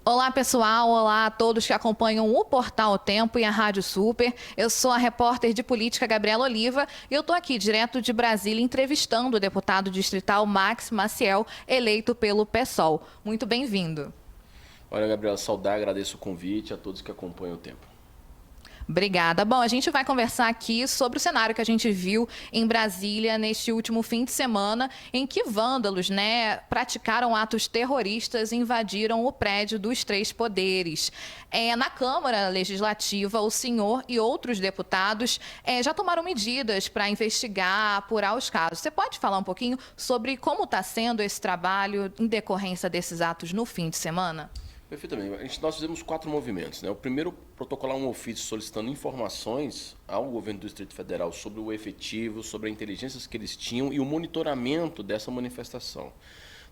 Olá pessoal, olá a todos que acompanham o Portal o Tempo e a Rádio Super. Eu sou a repórter de política Gabriela Oliva e eu estou aqui direto de Brasília entrevistando o deputado distrital Max Maciel, eleito pelo PSOL. Muito bem-vindo. Olha, Gabriela, saudar, agradeço o convite a todos que acompanham o Tempo. Obrigada. Bom, a gente vai conversar aqui sobre o cenário que a gente viu em Brasília neste último fim de semana, em que vândalos, praticaram atos terroristas e invadiram o prédio dos três poderes. Na Câmara Legislativa, o senhor e outros deputados já tomaram medidas para investigar, apurar os casos. Você pode falar um pouquinho sobre como está sendo esse trabalho em decorrência desses atos no fim de semana? Perfeitamente. Nós fizemos 4 movimentos, né? O primeiro, protocolar um ofício solicitando informações ao governo do Distrito Federal sobre o efetivo, sobre as inteligências que eles tinham e o monitoramento dessa manifestação.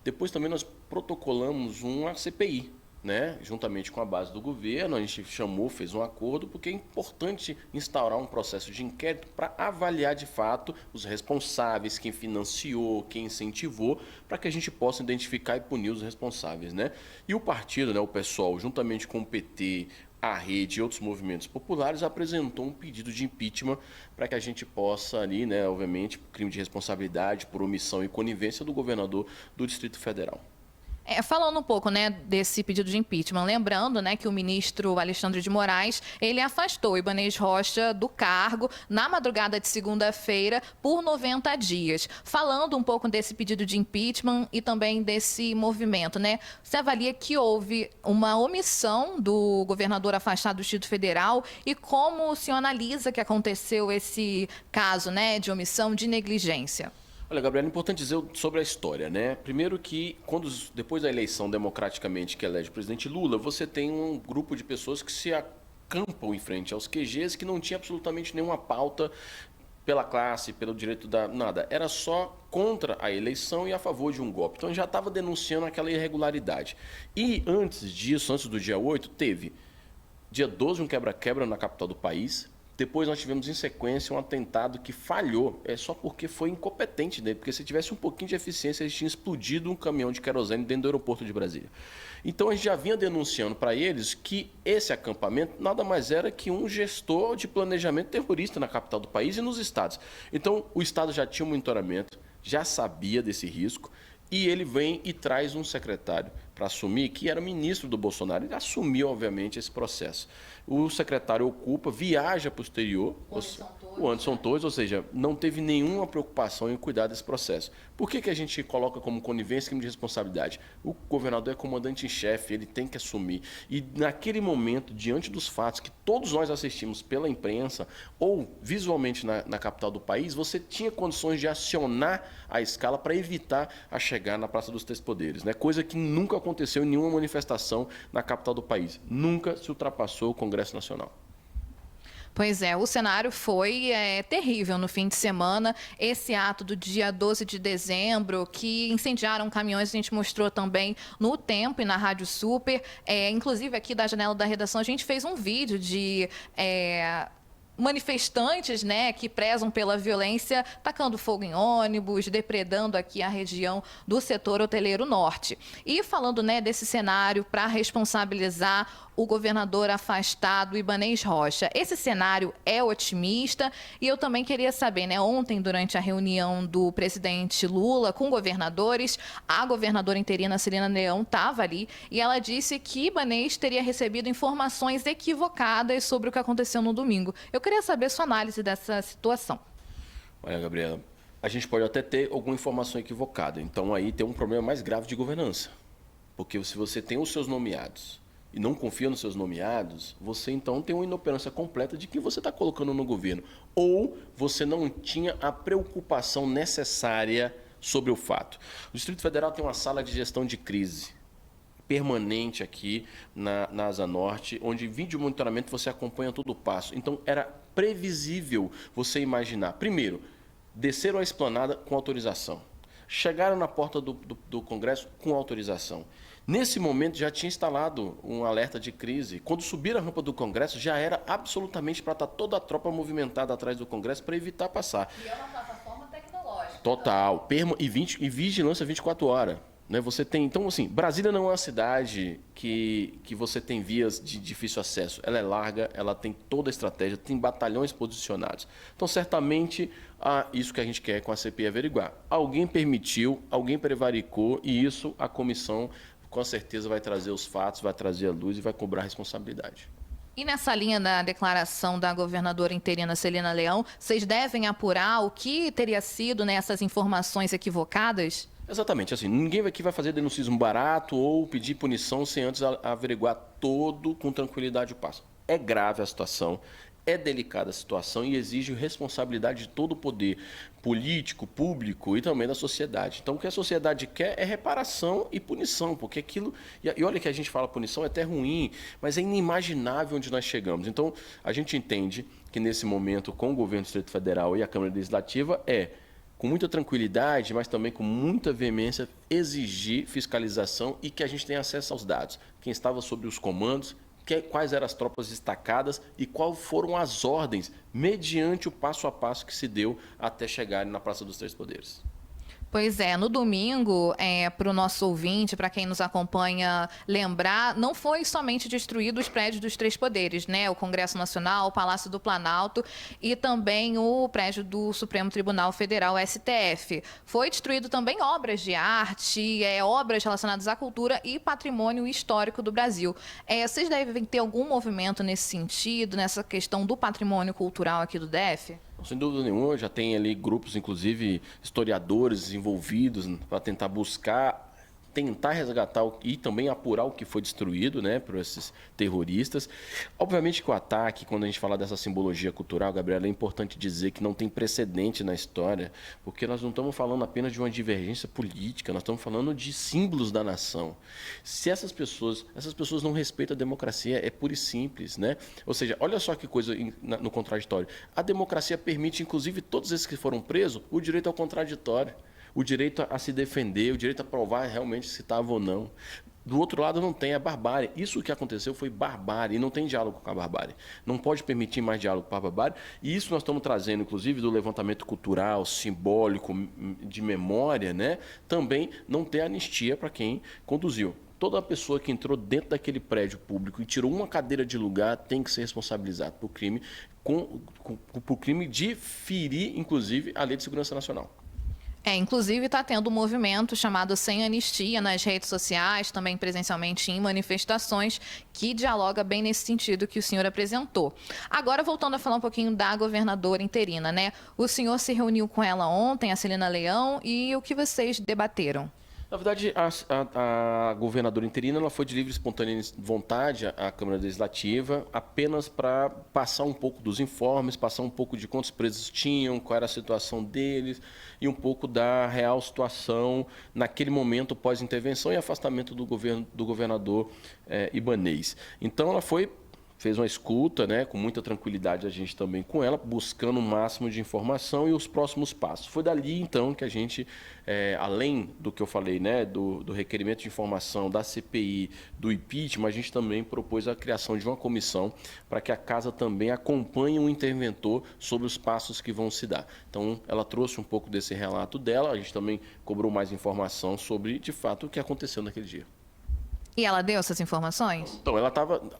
Depois também nós protocolamos uma CPI, né? Juntamente com a base do governo, a gente chamou, fez um acordo, porque é importante instaurar um processo de inquérito para avaliar de fato os responsáveis, quem financiou, quem incentivou, para que a gente possa identificar e punir os responsáveis, né? E o partido, né, o PSOL, juntamente com o PT, a Rede e outros movimentos populares, apresentou um pedido de impeachment para que a gente possa ali, né, obviamente, crime de responsabilidade por omissão e conivência do governador do Distrito Federal. Falando um pouco, desse pedido de impeachment, lembrando, que o ministro Alexandre de Moraes, ele afastou Ibanez Rocha do cargo na madrugada de segunda-feira por 90 dias. Falando um pouco desse pedido de impeachment e também desse movimento, você avalia que houve uma omissão do governador afastado do Distrito Federal e como o senhor analisa que aconteceu esse caso, de omissão, de negligência? Olha, Gabriel, é importante dizer sobre a história, né? Primeiro que, depois da eleição democraticamente que elege o presidente Lula, você tem um grupo de pessoas que se acampam em frente aos QGs que não tinha absolutamente nenhuma pauta pela classe, pelo direito da nada. Era só contra a eleição e a favor de um golpe. Então, já estava denunciando aquela irregularidade. E antes disso, antes do dia 8, teve dia 12 um quebra-quebra na capital do país. Depois nós tivemos em sequência um atentado que falhou, só porque foi incompetente dele, porque se tivesse um pouquinho de eficiência, eles tinham explodido um caminhão de querosene dentro do aeroporto de Brasília. Então a gente já vinha denunciando para eles que esse acampamento nada mais era que um gestor de planejamento terrorista na capital do país e nos estados. Então o estado já tinha um monitoramento, já sabia desse risco, e ele vem e traz um secretário para assumir, que era ministro do Bolsonaro, ele assumiu, obviamente, esse processo. O secretário ocupa, viaja para o exterior, o Anderson Torres, ou seja, não teve nenhuma preocupação em cuidar desse processo. Por que a gente coloca como conivência crime de responsabilidade? O governador é comandante em chefe, ele tem que assumir. E naquele momento, diante dos fatos que todos nós assistimos pela imprensa ou visualmente na capital do país, você tinha condições de acionar a escala para evitar a chegar na Praça dos Três Poderes, né? Coisa que nunca aconteceu em nenhuma manifestação na capital do país. Nunca se ultrapassou o Congresso Nacional. Pois é, o cenário foi terrível no fim de semana. Esse ato do dia 12 de dezembro, que incendiaram caminhões, a gente mostrou também no Tempo e na Rádio Super. Inclusive, aqui da janela da redação, a gente fez um vídeo de manifestantes, que prezam pela violência, tacando fogo em ônibus, depredando aqui a região do setor hoteleiro norte. E falando, desse cenário para responsabilizar o governador afastado, Ibanez Rocha. Esse cenário é otimista e eu também queria saber, ontem, durante a reunião do presidente Lula com governadores, a governadora interina Celina Leão estava ali e ela disse que Ibanez teria recebido informações equivocadas sobre o que aconteceu no domingo. Eu queria saber sua análise dessa situação. Olha, Gabriela, a gente pode até ter alguma informação equivocada. Então aí tem um problema mais grave de governança. Porque se você tem os seus nomeados e não confia nos seus nomeados, você então tem uma inoperância completa de quem você está colocando no governo. Ou você não tinha a preocupação necessária sobre o fato. O Distrito Federal tem uma sala de gestão de crise permanente aqui na Asa Norte, onde em vídeo monitoramento você acompanha todo o passo. Então era previsível você imaginar, primeiro, desceram a esplanada com autorização. Chegaram na porta do Congresso com autorização. Nesse momento já tinha instalado um alerta de crise. Quando subiram a rampa do Congresso, já era absolutamente para estar toda a tropa movimentada atrás do Congresso para evitar passar. E é uma plataforma tecnológica. Total. E vigilância 24 horas. né? Você tem, então, assim, Brasília não é uma cidade que você tem vias de difícil acesso. Ela é larga, ela tem toda a estratégia, tem batalhões posicionados. Então, certamente, isso que a gente quer com a CPI averiguar. Alguém permitiu, alguém prevaricou, e isso a comissão, com certeza, vai trazer os fatos, vai trazer a luz e vai cobrar a responsabilidade. E nessa linha da declaração da governadora interina Celina Leão, vocês devem apurar o que teria sido nessas informações equivocadas? Exatamente, assim, ninguém aqui vai fazer denuncismo barato ou pedir punição sem antes averiguar todo com tranquilidade o passo. É grave a situação, é delicada a situação e exige responsabilidade de todo o poder político, público e também da sociedade. Então, o que a sociedade quer é reparação e punição, porque aquilo... E olha que a gente fala punição é até ruim, mas é inimaginável onde nós chegamos. Então, a gente entende que nesse momento, com o governo do Distrito Federal e a Câmara Legislativa, com muita tranquilidade, mas também com muita veemência, exigir fiscalização e que a gente tenha acesso aos dados. Quem estava sobre os comandos, quais eram as tropas destacadas e quais foram as ordens, mediante o passo a passo que se deu até chegarem na Praça dos Três Poderes. Pois é, no domingo, para o nosso ouvinte, para quem nos acompanha lembrar, não foi somente destruído os prédios dos Três Poderes, né? O Congresso Nacional, o Palácio do Planalto e também o prédio do Supremo Tribunal Federal, STF. Foi destruído também obras de arte, obras relacionadas à cultura e patrimônio histórico do Brasil. Vocês devem ter algum movimento nesse sentido, nessa questão do patrimônio cultural aqui do DF? Sem dúvida nenhuma, já tem ali grupos, inclusive historiadores envolvidos para tentar resgatar e também apurar o que foi destruído, né, por esses terroristas. Obviamente que o ataque, quando a gente fala dessa simbologia cultural, Gabriela, é importante dizer que não tem precedente na história, porque nós não estamos falando apenas de uma divergência política, nós estamos falando de símbolos da nação. Se essas pessoas não respeitam a democracia, é pura e simples, né? Ou seja, olha só que coisa no contraditório. A democracia permite, inclusive, todos esses que foram presos, o direito ao contraditório. O direito a se defender, o direito a provar realmente se estava ou não. Do outro lado não tem a barbárie. Isso que aconteceu foi barbárie e não tem diálogo com a barbárie. Não pode permitir mais diálogo com a barbárie. E isso nós estamos trazendo, inclusive, do levantamento cultural, simbólico, de memória, né? Também não ter anistia para quem conduziu. Toda pessoa que entrou dentro daquele prédio público e tirou uma cadeira de lugar tem que ser responsabilizado por crime, por crime de ferir, inclusive, a Lei de Segurança Nacional. Inclusive está tendo um movimento chamado Sem Anistia nas redes sociais, também presencialmente em manifestações, que dialoga bem nesse sentido que o senhor apresentou. Agora, voltando a falar um pouquinho da governadora interina, né? O senhor se reuniu com ela ontem, a Celina Leão, e o que vocês debateram? Na verdade, a governadora interina ela foi de livre e espontânea vontade à Câmara Legislativa, apenas para passar um pouco dos informes, passar um pouco de quantos presos tinham, qual era a situação deles e um pouco da real situação naquele momento pós-intervenção e afastamento do governador Ibanez. Então, ela fez uma escuta, né, com muita tranquilidade a gente também com ela, buscando o máximo de informação e os próximos passos. Foi dali, então, que a gente, além do que eu falei, né, do requerimento de informação da CPI, do impeachment, a gente também propôs a criação de uma comissão para que a Casa também acompanhe o interventor sobre os passos que vão se dar. Então, ela trouxe um pouco desse relato dela, a gente também cobrou mais informação sobre, de fato, o que aconteceu naquele dia. E ela deu essas informações? Então,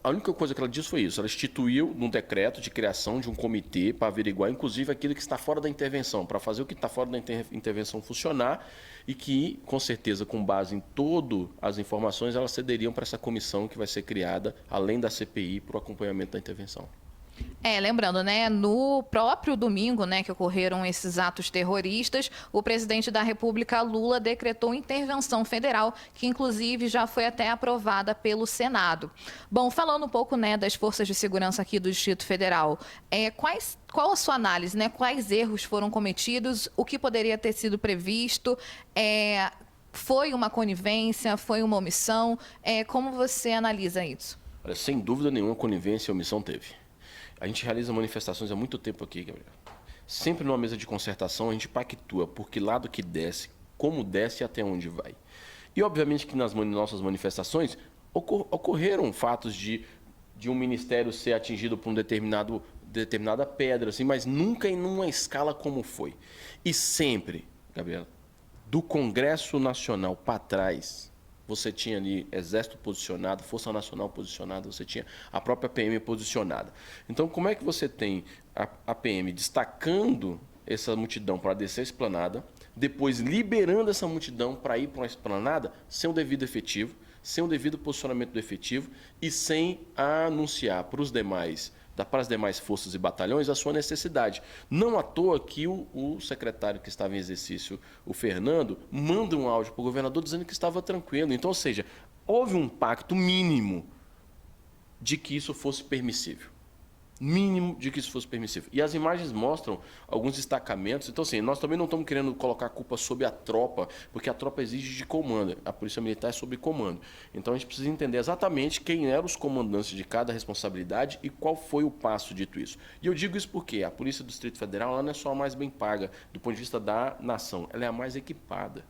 a única coisa que ela disse foi isso. Ela instituiu um decreto de criação de um comitê para averiguar, inclusive, aquilo que está fora da intervenção, para fazer o que está fora da intervenção funcionar e que, com certeza, com base em todas as informações, elas cederiam para essa comissão que vai ser criada, além da CPI, para o acompanhamento da intervenção. Lembrando, né, no próprio domingo, né, que ocorreram esses atos terroristas, o presidente da República, Lula, decretou intervenção federal, que inclusive já foi até aprovada pelo Senado. Bom, falando um pouco, né, das forças de segurança aqui do Distrito Federal, qual a sua análise, né? Quais erros foram cometidos, o que poderia ter sido previsto? Foi uma conivência, foi uma omissão? Como você analisa isso? Olha, sem dúvida nenhuma, conivência e omissão teve. A gente realiza manifestações há muito tempo aqui, Gabriel. Sempre numa mesa de concertação a gente pactua por que lado que desce, como desce e até onde vai. E obviamente que nas nossas manifestações ocorreram fatos de um ministério ser atingido por determinada pedra, assim, mas nunca em uma escala como foi. E sempre, Gabriela, Do Congresso Nacional para trás, você tinha ali Exército posicionado, Força Nacional posicionada, você tinha a própria PM posicionada. Então, como é que você tem a PM destacando essa multidão para descer a esplanada, depois liberando essa multidão para ir para uma esplanada sem o devido efetivo, sem o devido posicionamento do efetivo e sem anunciar para as demais forças e batalhões a sua necessidade. Não à toa que o secretário que estava em exercício, o Fernando, manda um áudio para o governador dizendo que estava tranquilo. Então, ou seja, houve um pacto mínimo de que isso fosse permissível. Mínimo de que isso fosse permissível. E as imagens mostram alguns destacamentos. Então, assim, nós também não estamos querendo colocar a culpa sobre a tropa, porque a tropa exige de comando. A Polícia Militar é sobre comando. Então, a gente precisa entender exatamente quem eram os comandantes de cada responsabilidade e qual foi o passo dito isso. E eu digo isso porque a Polícia do Distrito Federal ela não é só a mais bem paga do ponto de vista da nação, ela é a mais equipada.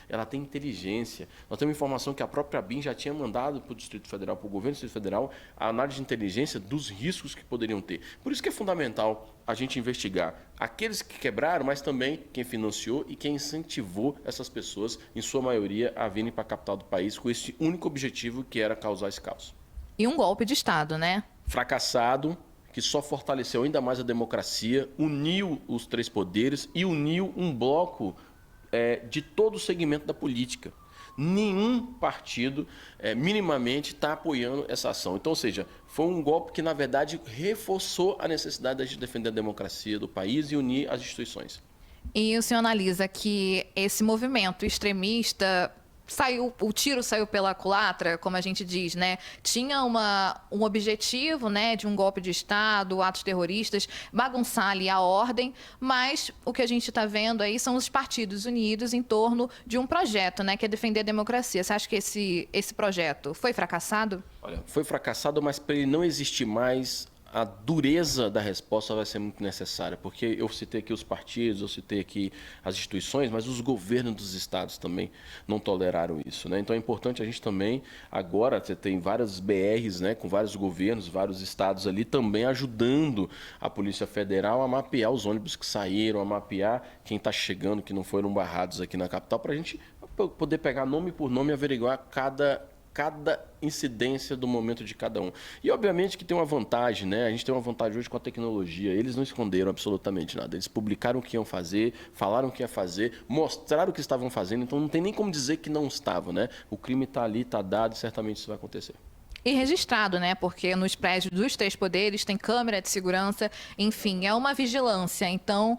Ela tem inteligência. Nós temos informação que a própria BIM já tinha mandado para o Distrito Federal, para o governo do Distrito Federal, a análise de inteligência dos riscos que poderiam ter. Por isso que é fundamental a gente investigar aqueles que quebraram, mas também quem financiou e quem incentivou essas pessoas, em sua maioria, a virem para a capital do país com esse único objetivo que era causar esse caos. E um golpe de Estado, né? Fracassado, que só fortaleceu ainda mais a democracia, uniu os três poderes e uniu um bloco de todo o segmento da política. Nenhum partido minimamente está apoiando essa ação. Então, ou seja, foi um golpe que, na verdade, reforçou a necessidade de defender a democracia do país e unir as instituições. E o senhor analisa que esse movimento extremista o tiro saiu pela culatra, como a gente diz, né? Tinha um objetivo, né, de um golpe de Estado, atos terroristas, bagunçar ali a ordem, mas o que a gente está vendo aí são os partidos unidos em torno de um projeto, né, que é defender a democracia. Você acha que esse projeto foi fracassado? Olha, foi fracassado, mas para ele não existir mais, a dureza da resposta vai ser muito necessária, porque eu citei aqui os partidos, eu citei aqui as instituições, mas os governos dos estados também não toleraram isso, né? Então é importante a gente também, agora você tem várias BRs, né, com vários governos, vários estados ali também ajudando a Polícia Federal a mapear os ônibus que saíram, a mapear quem está chegando, que não foram barrados aqui na capital, para a gente poder pegar nome por nome e averiguar cada incidência do momento de cada um. E, obviamente, que tem uma vantagem, né? A gente tem uma vantagem hoje com a tecnologia. Eles não esconderam absolutamente nada. Eles publicaram o que iam fazer, falaram o que ia fazer, mostraram o que estavam fazendo. Então, não tem nem como dizer que não estavam, né? O crime está ali, está dado e certamente isso vai acontecer. E registrado, né? Porque nos prédios dos três poderes tem câmera de segurança, enfim, é uma vigilância. Então,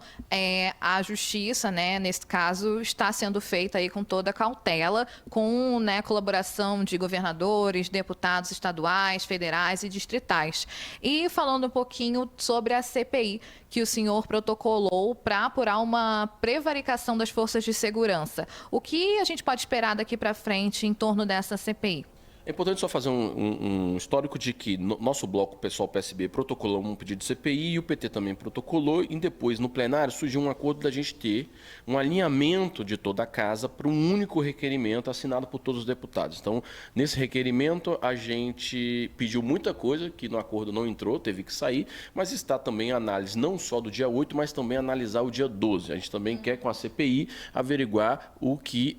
a justiça, né, nesse caso, está sendo feita aí com toda a cautela, com, né, colaboração de governadores, deputados estaduais, federais e distritais. E falando um pouquinho sobre a CPI que o senhor protocolou para apurar uma prevaricação das forças de segurança. O que a gente pode esperar daqui para frente em torno dessa CPI? É importante só fazer um histórico de que nosso bloco, o pessoal PSB, protocolou um pedido de CPI e o PT também protocolou e depois, no plenário, surgiu um acordo da gente ter um alinhamento de toda a casa para um único requerimento assinado por todos os deputados. Então, nesse requerimento, a gente pediu muita coisa que no acordo não entrou, teve que sair, mas está também a análise não só do dia 8, mas também analisar o dia 12. A gente também quer, com a CPI, averiguar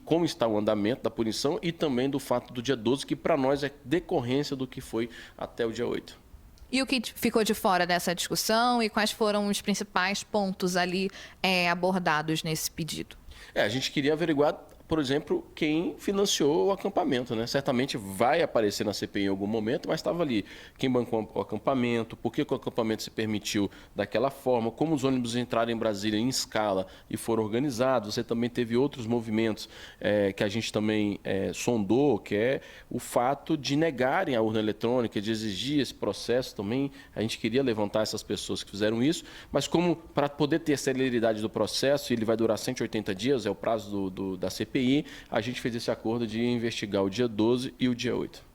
como está o andamento da punição e também do fato do dia 12, que para nós é decorrência do que foi até o dia 8. E o que ficou de fora dessa discussão e quais foram os principais pontos ali abordados nesse pedido? A gente queria averiguar, por exemplo, quem financiou o acampamento, né? Certamente vai aparecer na CPI em algum momento, mas estava ali quem bancou o acampamento, por que o acampamento se permitiu daquela forma, como os ônibus entraram em Brasília em escala e foram organizados. Você também teve outros movimentos que a gente também sondou, que é o fato de negarem a urna eletrônica, de exigir esse processo também. A gente queria levantar essas pessoas que fizeram isso, mas como para poder ter a celeridade do processo, ele vai durar 180 dias, é o prazo da CPI, a gente fez esse acordo de investigar o dia 12 e o dia 8.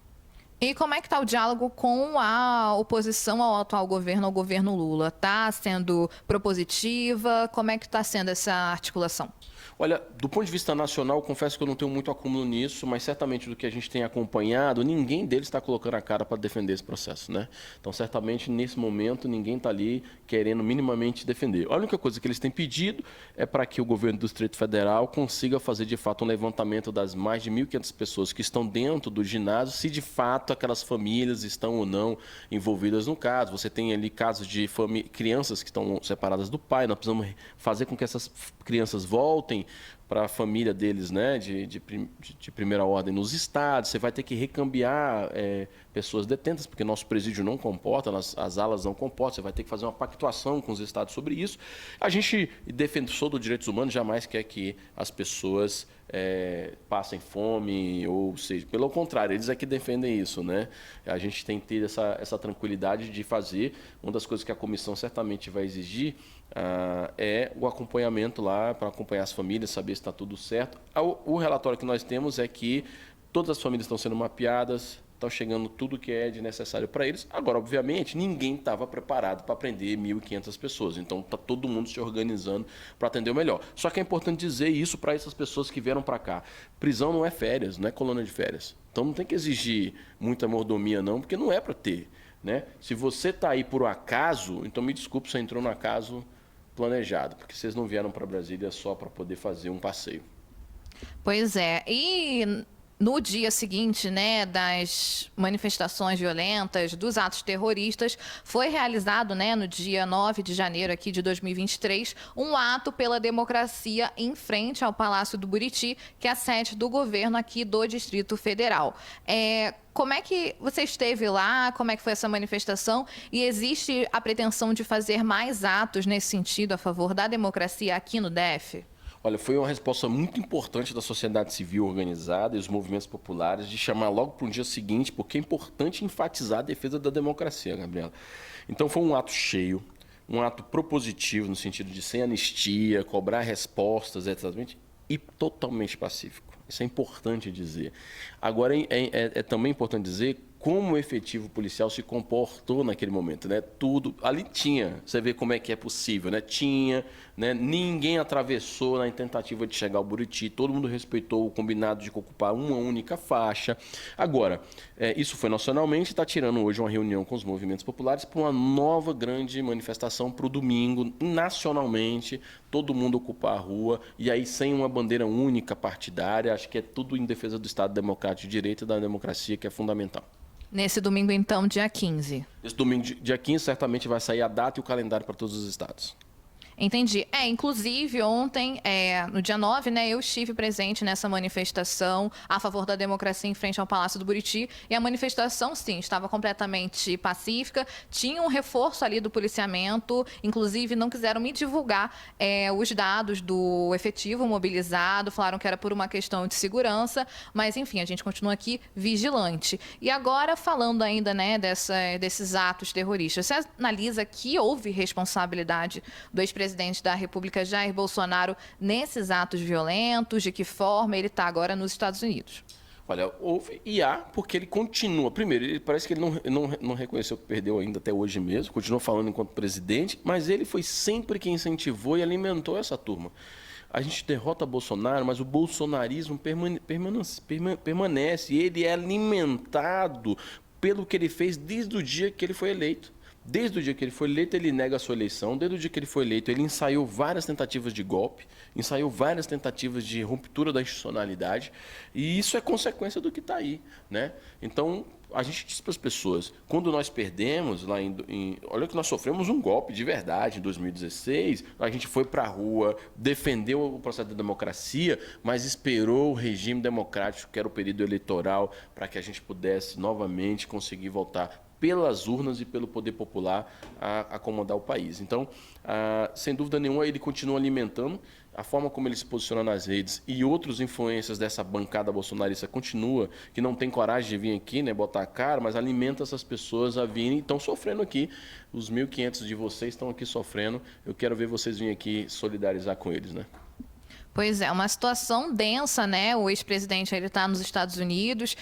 E como é que está o diálogo com a oposição ao atual governo, ao governo Lula? Está sendo propositiva? Como é que está sendo essa articulação? Olha, do ponto de vista nacional, confesso que eu não tenho muito acúmulo nisso, mas certamente do que a gente tem acompanhado, ninguém deles está colocando a cara para defender esse processo, né? Então, certamente, nesse momento, ninguém está ali querendo minimamente defender. A única coisa que eles têm pedido é para que o governo do Distrito Federal consiga fazer, de fato, um levantamento das mais de 1.500 pessoas que estão dentro do ginásio, se de fato aquelas famílias estão ou não envolvidas no caso. Você tem ali casos de crianças que estão separadas do pai, nós precisamos fazer com que essas crianças voltem para a família deles, né, de primeira ordem nos estados. Você vai ter que recambiar pessoas detentas, porque nosso presídio não comporta, as alas não comportam. Você vai ter que fazer uma pactuação com os estados sobre isso. A gente, defensor dos direitos humanos, jamais quer que as pessoas passem fome, ou seja, pelo contrário, eles é que defendem isso, né? A gente tem que ter essa tranquilidade de fazer. Uma das coisas que a comissão certamente vai exigir é o acompanhamento lá, para acompanhar as famílias, saber se está tudo certo. O relatório que nós temos é que todas as famílias estão sendo mapeadas, estão chegando tudo que é de necessário para eles. Agora, obviamente, ninguém estava preparado para prender 1.500 pessoas. Então, está todo mundo se organizando para atender o melhor. Só que é importante dizer isso para essas pessoas que vieram para cá. Prisão não é férias, não é colônia de férias. Então, não tem que exigir muita mordomia, não, porque não é para ter, né? Se você está aí por um acaso, então me desculpe, você entrou no acaso planejado, porque vocês não vieram para Brasília só para poder fazer um passeio. Pois é. E no dia seguinte, né, das manifestações violentas, dos atos terroristas, foi realizado, né, no dia 9 de janeiro aqui de 2023, um ato pela democracia em frente ao Palácio do Buriti, que é a sede do governo aqui do Distrito Federal. Como é que você esteve lá? Como é que foi essa manifestação? E existe a pretensão de fazer mais atos nesse sentido a favor da democracia aqui no DF? Olha, foi uma resposta muito importante da sociedade civil organizada e os movimentos populares de chamar logo para um dia seguinte, porque é importante enfatizar a defesa da democracia, Gabriela. Então foi um ato cheio, um ato propositivo, no sentido de sem anistia, cobrar respostas, exatamente, e totalmente pacífico. Isso é importante dizer. Agora, é também importante dizer como o efetivo policial se comportou naquele momento, né? Tudo ali tinha, você vê como é que é possível, né? Tinha, né? Ninguém atravessou na tentativa de chegar ao Buriti, todo mundo respeitou o combinado de ocupar uma única faixa. Agora, isso foi nacionalmente, está tirando hoje uma reunião com os movimentos populares para uma nova grande manifestação para o domingo, nacionalmente, todo mundo ocupar a rua, e aí sem uma bandeira única partidária. Acho que é tudo em defesa do Estado Democrático de Direito e da democracia, que é fundamental. Nesse domingo, então, dia 15. Esse domingo, dia 15, certamente vai sair a data e o calendário para todos os estados. Entendi. Inclusive, ontem, no dia 9, né, eu estive presente nessa manifestação a favor da democracia em frente ao Palácio do Buriti. E a manifestação, sim, estava completamente pacífica. Tinha um reforço ali do policiamento. Inclusive, não quiseram me divulgar os dados do efetivo mobilizado. Falaram que era por uma questão de segurança. Mas, enfim, a gente continua aqui vigilante. E agora, falando ainda, né, desses atos terroristas, você analisa que houve responsabilidade do ex-presidente da República, Jair Bolsonaro, nesses atos violentos? De que forma ele está agora nos Estados Unidos? Olha, houve e há, porque ele continua. Primeiro, ele parece que ele não reconheceu que perdeu ainda até hoje mesmo, continuou falando enquanto presidente, mas ele foi sempre quem incentivou e alimentou essa turma. A gente derrota Bolsonaro, mas o bolsonarismo permanece. Ele é alimentado pelo que ele fez desde o dia que ele foi eleito. Desde o dia que ele foi eleito, ele nega a sua eleição. Desde o dia que ele foi eleito, ele ensaiou várias tentativas de golpe, ensaiou várias tentativas de ruptura da institucionalidade, e isso é consequência do que está aí, né? Então, a gente diz para as pessoas, quando nós perdemos, olha que nós sofremos um golpe de verdade em 2016, a gente foi para a rua, defendeu o processo da democracia, mas esperou o regime democrático, que era o período eleitoral, para que a gente pudesse novamente conseguir voltar pelas urnas e pelo poder popular a acomodar o país. Então, sem dúvida nenhuma, ele continua alimentando. A forma como ele se posiciona nas redes e outros influências dessa bancada bolsonarista continua, que não tem coragem de vir aqui, né, botar a cara, mas alimenta essas pessoas a virem e estão sofrendo aqui. Os 1.500 de vocês estão aqui sofrendo. Eu quero ver vocês virem aqui solidarizar com eles, né? Pois é, uma situação densa, né? O ex-presidente está nos Estados Unidos,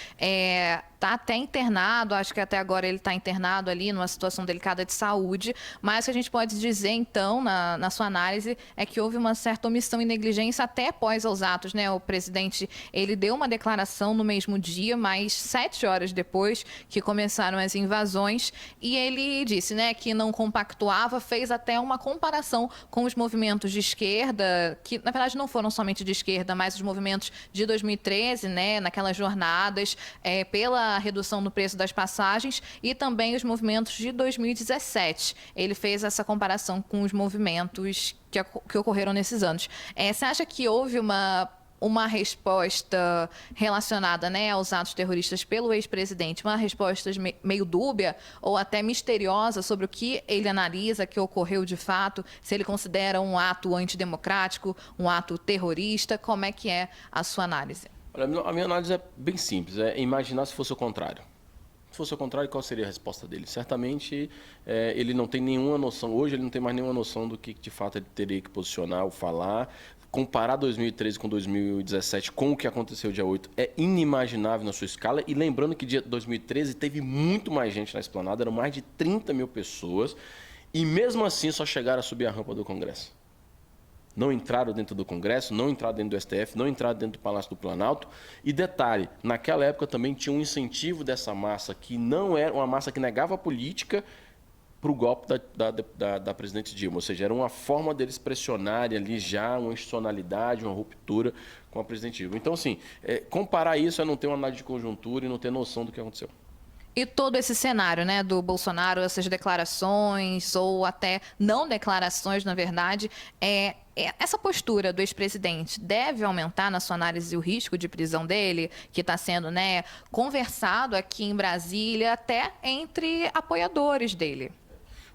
está até internado, acho que até agora ele está internado ali numa situação delicada de saúde, mas o que a gente pode dizer, então, na sua análise, é que houve uma certa omissão e negligência até após os atos, né? O presidente, ele deu uma declaração no mesmo dia, mas 7 horas depois que começaram as invasões, e ele disse, né, que não compactuava, fez até uma comparação com os movimentos de esquerda, que na verdade não foram somente de esquerda, mas os movimentos de 2013, né, naquelas jornadas pela redução no preço das passagens, e também os movimentos de 2017. Ele fez essa comparação com os movimentos que ocorreram nesses anos. Você acha que houve uma resposta relacionada, né, aos atos terroristas pelo ex-presidente, uma resposta meio dúbia ou até misteriosa sobre o que ele analisa que ocorreu de fato, se ele considera um ato antidemocrático, um ato terrorista? Como é que é a sua análise? Olha, a minha análise é bem simples, é imaginar se fosse o contrário. Se fosse o contrário, qual seria a resposta dele? Certamente ele não tem nenhuma noção, hoje ele não tem mais nenhuma noção do que de fato ele teria que posicionar ou falar. Comparar 2013 com 2017 com o que aconteceu dia 8 é inimaginável na sua escala. E lembrando que dia 2013 teve muito mais gente na esplanada, eram mais de 30 mil pessoas, e mesmo assim só chegaram a subir a rampa do Congresso. Não entraram dentro do Congresso, não entraram dentro do STF, não entraram dentro do Palácio do Planalto. E detalhe, naquela época também tinha um incentivo dessa massa, que não era uma massa que negava a política, para o golpe da presidente Dilma. Ou seja, era uma forma deles pressionarem ali já uma institucionalidade, uma ruptura com a presidente Dilma. Então, assim, comparar isso é não ter uma análise de conjuntura e não ter noção do que aconteceu. E todo esse cenário, né, do Bolsonaro, essas declarações, ou até não declarações, na verdade, essa postura do ex-presidente deve aumentar, na sua análise, o risco de prisão dele, que está sendo, né, conversado aqui em Brasília, até entre apoiadores dele?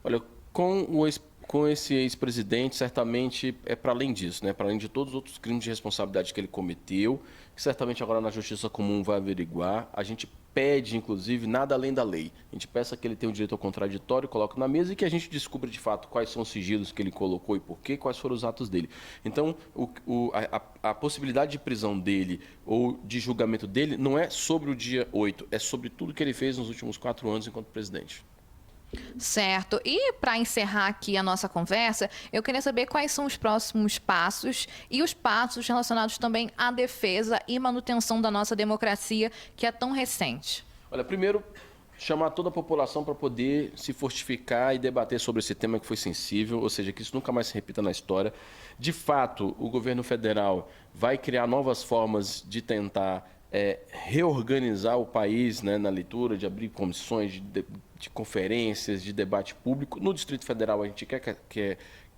Olha, com esse ex-presidente, certamente é para além disso, né? Para além de todos os outros crimes de responsabilidade que ele cometeu, que certamente agora na Justiça Comum vai averiguar. A gente pede, inclusive, nada além da lei. A gente peça que ele tenha o direito ao contraditório, coloque na mesa e que a gente descubra de fato quais são os sigilos que ele colocou e por quê, quais foram os atos dele. Então, a possibilidade de prisão dele ou de julgamento dele não é sobre o dia 8, é sobre tudo que ele fez nos últimos 4 anos enquanto presidente. Certo. E para encerrar aqui a nossa conversa, eu queria saber quais são os próximos passos e os passos relacionados também à defesa e manutenção da nossa democracia, que é tão recente. Olha, primeiro, chamar toda a população para poder se fortificar e debater sobre esse tema que foi sensível, ou seja, que isso nunca mais se repita na história. De fato, o governo federal vai criar novas formas de tentar reorganizar o país, né, na leitura, de abrir comissões de conferências, de debate público. No Distrito Federal, a gente quer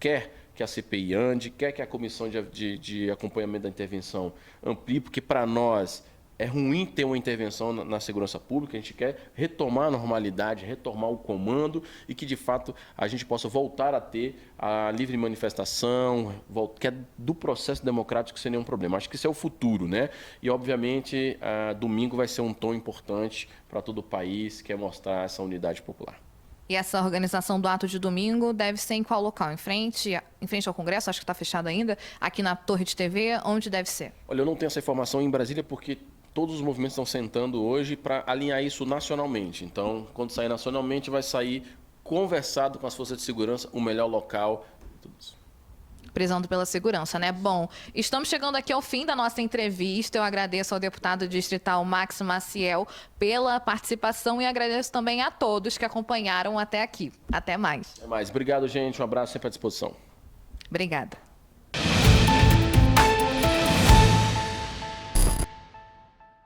que a CPI ande, quer que a Comissão de Acompanhamento da Intervenção amplie, porque para nós é ruim ter uma intervenção na segurança pública, a gente quer retomar a normalidade, retomar o comando e que, de fato, a gente possa voltar a ter a livre manifestação, que é do processo democrático sem nenhum problema. Acho que isso é o futuro, né? E, obviamente, domingo vai ser um tom importante para todo o país, que é mostrar essa unidade popular. E essa organização do ato de domingo deve ser em qual local? Em frente ao Congresso, acho que está fechado ainda, aqui na Torre de TV, onde deve ser? Olha, eu não tenho essa informação em Brasília porque todos os movimentos estão sentando hoje para alinhar isso nacionalmente. Então, quando sair nacionalmente, vai sair conversado com as forças de segurança, o melhor local, tudo isso. Prezando pela segurança, né? Bom, estamos chegando aqui ao fim da nossa entrevista. Eu agradeço ao deputado distrital Max Maciel pela participação e agradeço também a todos que acompanharam até aqui. Até mais. Até mais. Obrigado, gente. Um abraço, sempre à disposição. Obrigada.